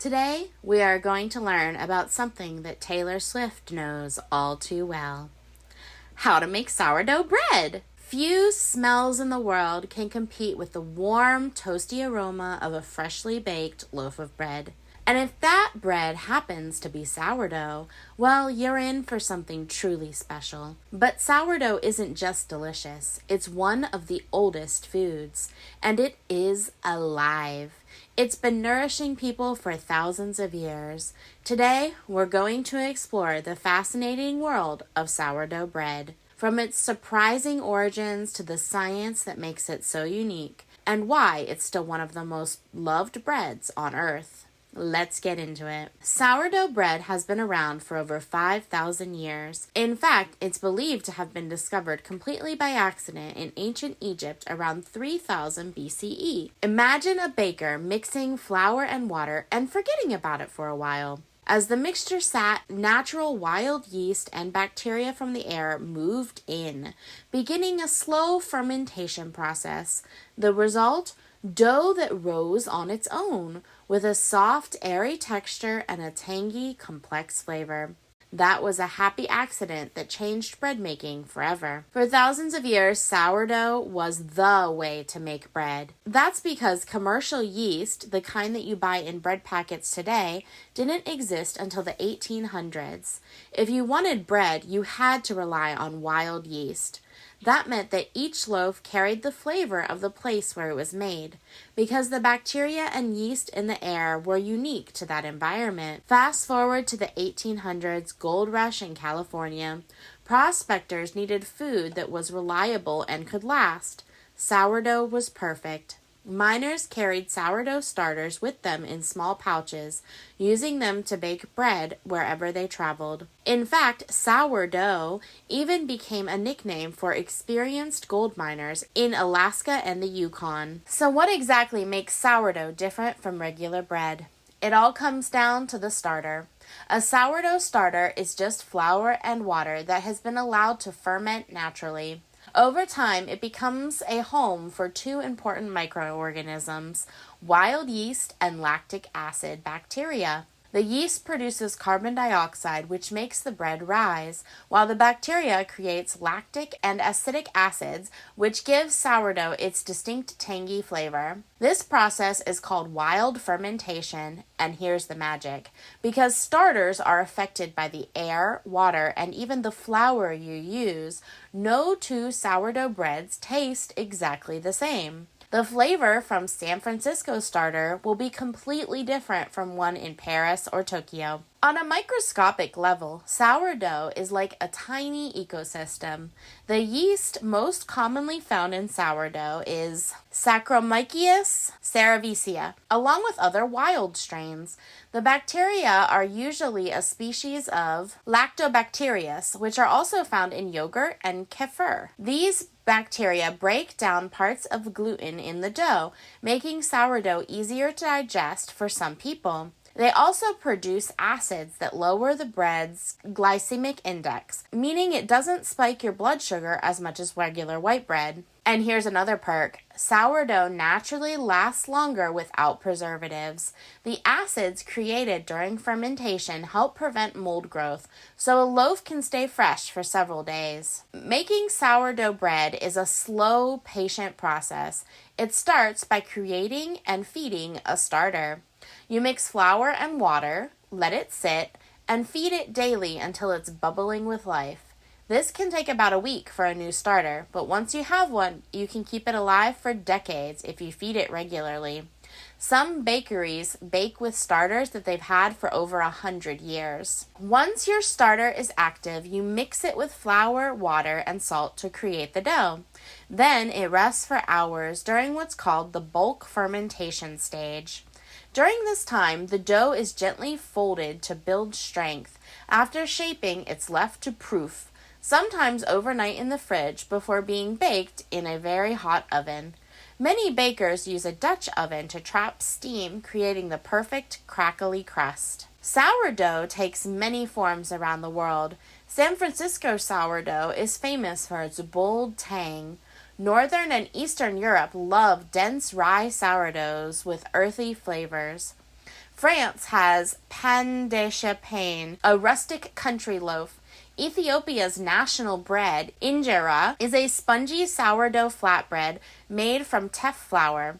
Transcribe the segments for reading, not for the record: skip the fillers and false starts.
Today, we are going to learn about something that Taylor Swift knows all too well: how to make sourdough bread. Few smells in the world can compete with the warm, toasty aroma of a freshly baked loaf of bread. And if that bread happens to be sourdough, well, you're in for something truly special. But sourdough isn't just delicious, it's one of the oldest foods, and it is alive. It's been nourishing people for thousands of years. Today, we're going to explore the fascinating world of sourdough bread, from its surprising origins to the science that makes it so unique, and why it's still one of the most loved breads on earth. Let's get into it. Sourdough bread has been around for over 5,000 years. In fact, it's believed to have been discovered completely by accident in ancient Egypt around 3000 BCE. Imagine a baker mixing flour and water and forgetting about it for a while. As the mixture sat, natural wild yeast and bacteria from the air moved in, beginning a slow fermentation process. The result? Dough that rose on its own, with a soft, airy texture and a tangy, complex flavor. That was a happy accident that changed bread making forever. For thousands of years, sourdough was the way to make bread. That's because commercial yeast, the kind that you buy in bread packets today, didn't exist until the 1800s. If you wanted bread, you had to rely on wild yeast. That meant that each loaf carried the flavor of the place where it was made, because the bacteria and yeast in the air were unique to that environment. Fast forward to the 1800s gold rush in California. Prospectors needed food that was reliable and could last. Sourdough was perfect. Miners carried sourdough starters with them in small pouches, using them to bake bread wherever they traveled. In fact, sourdough even became a nickname for experienced gold miners in Alaska and the Yukon. So what exactly makes sourdough different from regular bread? It all comes down to the starter. A sourdough starter is just flour and water that has been allowed to ferment naturally. Over time, it becomes a home for two important microorganisms: wild yeast and lactic acid bacteria. The yeast produces carbon dioxide, which makes the bread rise, while the bacteria creates lactic and acidic acids, which gives sourdough its distinct tangy flavor. This process is called wild fermentation, and here's the magic. Because starters are affected by the air, water, and even the flour you use, no two sourdough breads taste exactly the same. The flavor from San Francisco starter will be completely different from one in Paris or Tokyo. On a microscopic level, sourdough is like a tiny ecosystem. The yeast most commonly found in sourdough is Saccharomyces cerevisiae, along with other wild strains. The bacteria are usually a species of Lactobacillus, which are also found in yogurt and kefir. These bacteria break down parts of gluten in the dough, making sourdough easier to digest for some people. They also produce acids that lower the bread's glycemic index, meaning it doesn't spike your blood sugar as much as regular white bread. And here's another perk: sourdough naturally lasts longer without preservatives. The acids created during fermentation help prevent mold growth, so a loaf can stay fresh for several days. Making sourdough bread is a slow, patient process. It starts by creating and feeding a starter. You mix flour and water, let it sit, and feed it daily until it's bubbling with life. This can take about a week for a new starter, but once you have one, you can keep it alive for decades if you feed it regularly. Some bakeries bake with starters that they've had for over 100 years. Once your starter is active, you mix it with flour, water, and salt to create the dough. Then it rests for hours during what's called the bulk fermentation stage. During this time, the dough is gently folded to build strength. After shaping, it's left to proof, sometimes overnight in the fridge before being baked in a very hot oven. Many bakers use a Dutch oven to trap steam, creating the perfect crackly crust. Sourdough takes many forms around the world. San Francisco sourdough is famous for its bold tang. Northern and Eastern Europe love dense rye sourdoughs with earthy flavors. France has pain de chapin, a rustic country loaf. Ethiopia's national bread, injera, is a spongy sourdough flatbread made from teff flour.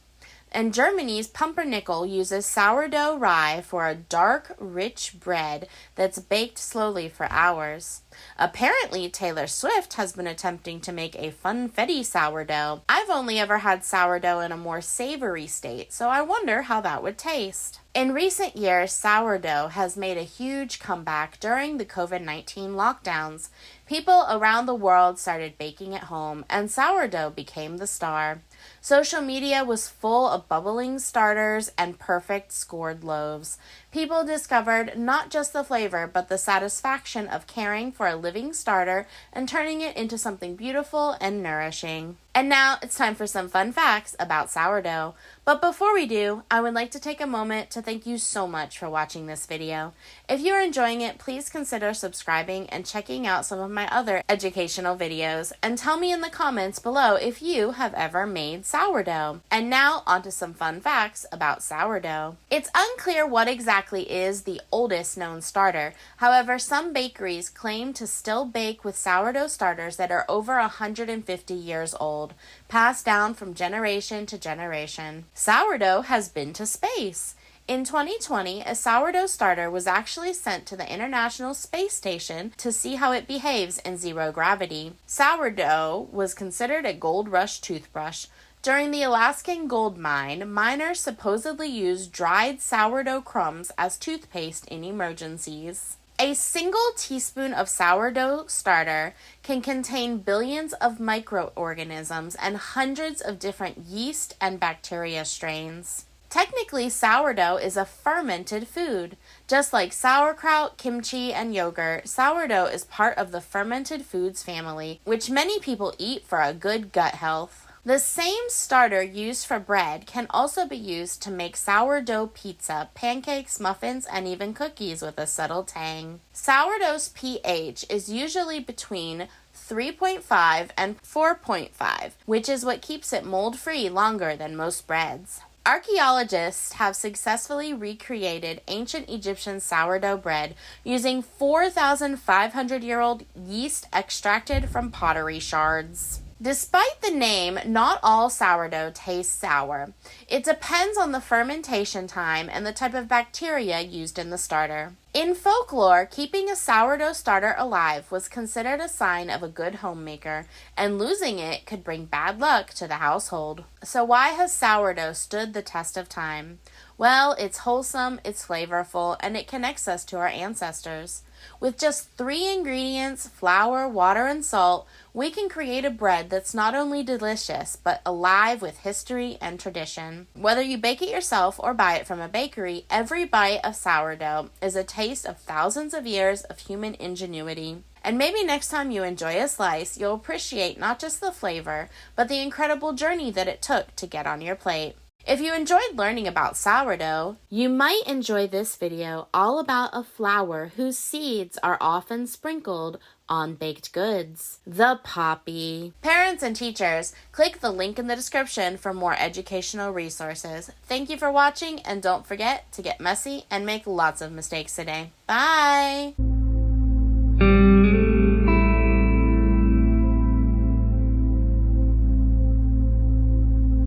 And Germany's pumpernickel uses sourdough rye for a dark, rich bread that's baked slowly for hours. Apparently, Taylor Swift has been attempting to make a funfetti sourdough. I've only ever had sourdough in a more savory state, so I wonder how that would taste. In recent years, sourdough has made a huge comeback during the COVID-19 lockdowns. People around the world started baking at home, and sourdough became the star. Social media was full of bubbling starters and perfect scored loaves. People discovered not just the flavor, but the satisfaction of caring for a living starter and turning it into something beautiful and nourishing. And now it's time for some fun facts about sourdough. But before we do, I would like to take a moment to thank you so much for watching this video. If you are enjoying it, please consider subscribing and checking out some of my other educational videos. And tell me in the comments below if you have ever made sourdough. And now onto some fun facts about sourdough. It's unclear what exactly is the oldest known starter. However, some bakeries claim to still bake with sourdough starters that are over 150 years old, passed down from generation to generation. Sourdough has been to space. In 2020, a sourdough starter was actually sent to the International Space Station to see how it behaves in zero gravity. Sourdough was considered a gold rush toothbrush. During the Alaskan gold mine, miners supposedly used dried sourdough crumbs as toothpaste in emergencies. A single teaspoon of sourdough starter can contain billions of microorganisms and hundreds of different yeast and bacteria strains. Technically, sourdough is a fermented food. Just like sauerkraut, kimchi, and yogurt, sourdough is part of the fermented foods family, which many people eat for a good gut health. The same starter used for bread can also be used to make sourdough pizza, pancakes, muffins, and even cookies with a subtle tang. Sourdough's pH is usually between 3.5 and 4.5, which is what keeps it mold-free longer than most breads. Archaeologists have successfully recreated ancient Egyptian sourdough bread using 4,500-year-old yeast extracted from pottery shards. Despite the name, not all sourdough tastes sour. It depends on the fermentation time and the type of bacteria used in the starter. In folklore, keeping a sourdough starter alive was considered a sign of a good homemaker, and losing it could bring bad luck to the household. So why has sourdough stood the test of time? Well, it's wholesome, it's flavorful, and it connects us to our ancestors. With just 3 ingredients, flour, water, and salt, we can create a bread that's not only delicious, but alive with history and tradition. Whether you bake it yourself or buy it from a bakery, every bite of sourdough is a taste of thousands of years of human ingenuity. And maybe next time you enjoy a slice, you'll appreciate not just the flavor, but the incredible journey that it took to get on your plate. If you enjoyed learning about sourdough, you might enjoy this video all about a flower whose seeds are often sprinkled on baked goods, the poppy. Parents and teachers, click the link in the description for more educational resources. Thank you for watching, and don't forget to get messy and make lots of mistakes today. Bye!